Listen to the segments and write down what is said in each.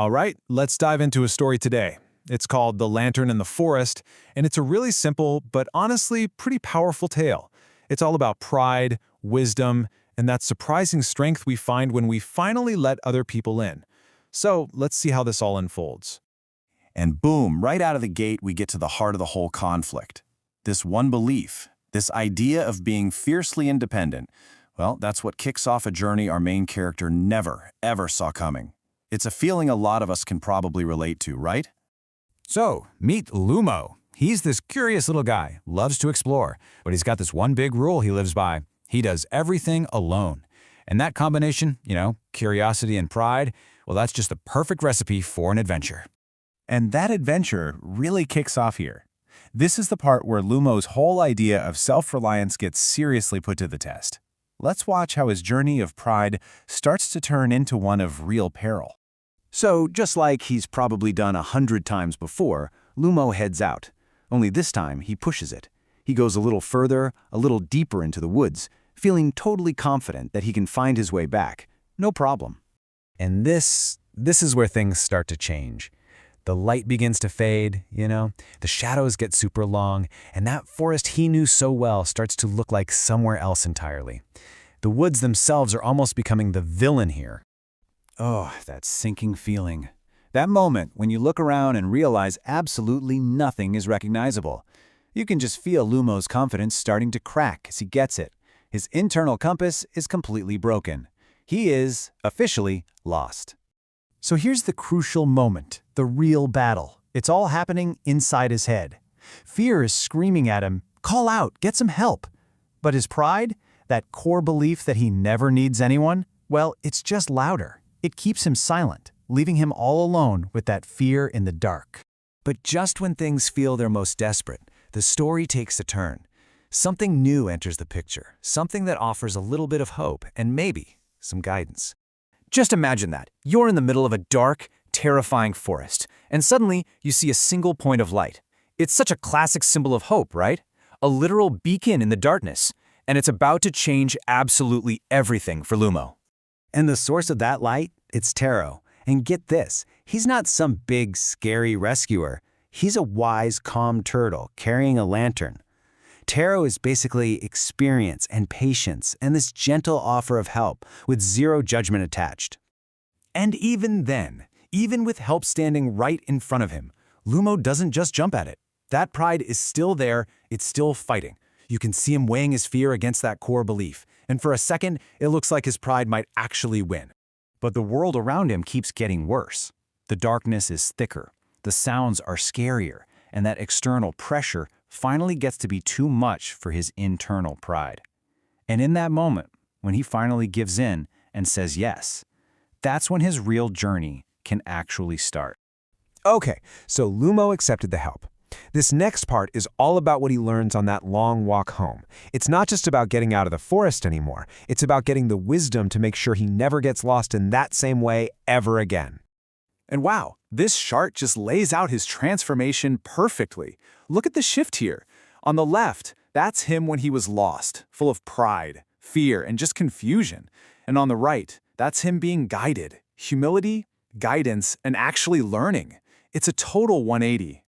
All right, let's dive into a story today. It's called The Lantern in the Forest, and it's a really simple but honestly pretty powerful tale. It's all about pride, wisdom, and that surprising strength we find when we finally let other people in. So let's see how this all unfolds. And boom, right out of the gate, we get to the heart of the whole conflict. This one belief, this idea of being fiercely independent, well, that's what kicks off a journey our main character never, ever saw coming. It's a feeling a lot of us can probably relate to, right? So, meet Lumo. He's this curious little guy, loves to explore, but he's got this one big rule he lives by. He does everything alone. And that combination, curiosity and pride, well, that's just the perfect recipe for an adventure. And that adventure really kicks off here. This is the part where Lumo's whole idea of self-reliance gets seriously put to the test. Let's watch how his journey of pride starts to turn into one of real peril. So, just like he's probably done 100 times before, Lumo heads out. Only this time, he pushes it. He goes a little further, a little deeper into the woods, feeling totally confident that he can find his way back. No problem. And this is where things start to change. The light begins to fade, the shadows get super long, and that forest he knew so well starts to look like somewhere else entirely. The woods themselves are almost becoming the villain here. Oh, that sinking feeling. That moment when you look around and realize absolutely nothing is recognizable. You can just feel Lumo's confidence starting to crack as he gets it. His internal compass is completely broken. He is, officially, lost. So here's the crucial moment, the real battle. It's all happening inside his head. Fear is screaming at him, call out, get some help. But his pride, that core belief that he never needs anyone, well, it's just louder. It keeps him silent, leaving him all alone with that fear in the dark. But just when things feel their most desperate, the story takes a turn. Something new enters the picture, something that offers a little bit of hope and maybe some guidance. Just imagine that. You're in the middle of a dark, terrifying forest, and suddenly you see a single point of light. It's such a classic symbol of hope, right? A literal beacon in the darkness, and it's about to change absolutely everything for Lumo. And the source of that light? It's Taro. And get this, he's not some big, scary rescuer. He's a wise, calm turtle carrying a lantern. Taro is basically experience and patience and this gentle offer of help with zero judgment attached. And even then, even with help standing right in front of him, Lumo doesn't just jump at it. That pride is still there, it's still fighting. You can see him weighing his fear against that core belief, and for a second, it looks like his pride might actually win. But the world around him keeps getting worse. The darkness is thicker, the sounds are scarier, and that external pressure finally gets to be too much for his internal pride. And in that moment, when he finally gives in and says yes, that's when his real journey can actually start. Okay, so Lumo accepted the help. This next part is all about what he learns on that long walk home. It's not just about getting out of the forest anymore. It's about getting the wisdom to make sure he never gets lost in that same way ever again. And wow, this chart just lays out his transformation perfectly. Look at the shift here. On the left, that's him when he was lost, full of pride, fear, and just confusion. And on the right, that's him being guided, humility, guidance, and actually learning. It's a total 180.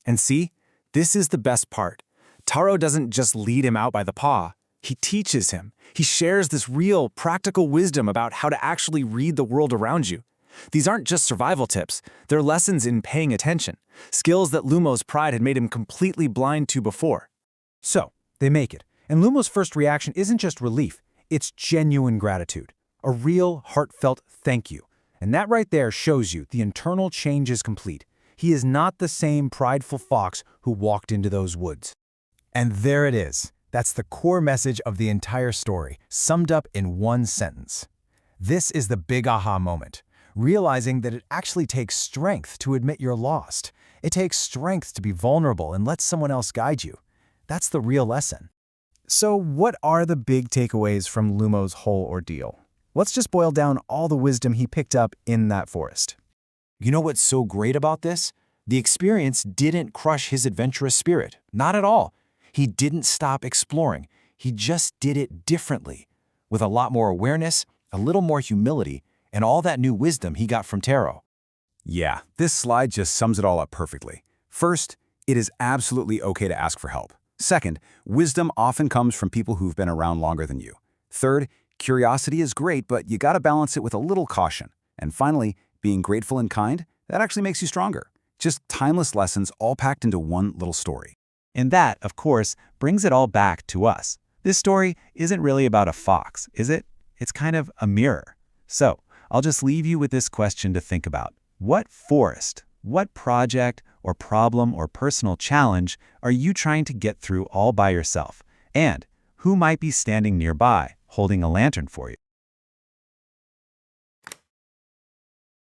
And see, this is the best part. Taro doesn't just lead him out by the paw. He teaches him. He shares this real, practical wisdom about how to actually read the world around you. These aren't just survival tips. They're lessons in paying attention, skills that Lumo's pride had made him completely blind to before. So, they make it. And Lumo's first reaction isn't just relief, it's genuine gratitude. A real, heartfelt thank you. And that right there shows you the internal change is complete. He is not the same prideful fox who walked into those woods. And there it is. That's the core message of the entire story, summed up in one sentence. This is the big aha moment. Realizing that it actually takes strength to admit you're lost. It takes strength to be vulnerable and let someone else guide you. That's the real lesson. So what are the big takeaways from Lumo's whole ordeal? Let's just boil down all the wisdom he picked up in that forest. You know what's so great about this? The experience didn't crush his adventurous spirit. Not at all. He didn't stop exploring. He just did it differently, with a lot more awareness, a little more humility, and all that new wisdom he got from Taro. Yeah, this slide just sums it all up perfectly. First, it is absolutely okay to ask for help. Second, wisdom often comes from people who've been around longer than you. Third, curiosity is great, but you gotta balance it with a little caution. And finally, being grateful and kind, that actually makes you stronger. Just timeless lessons all packed into one little story. And that, of course, brings it all back to us. This story isn't really about a fox, is it? It's kind of a mirror. So, I'll just leave you with this question to think about. What forest, what project or problem or personal challenge are you trying to get through all by yourself? And who might be standing nearby holding a lantern for you?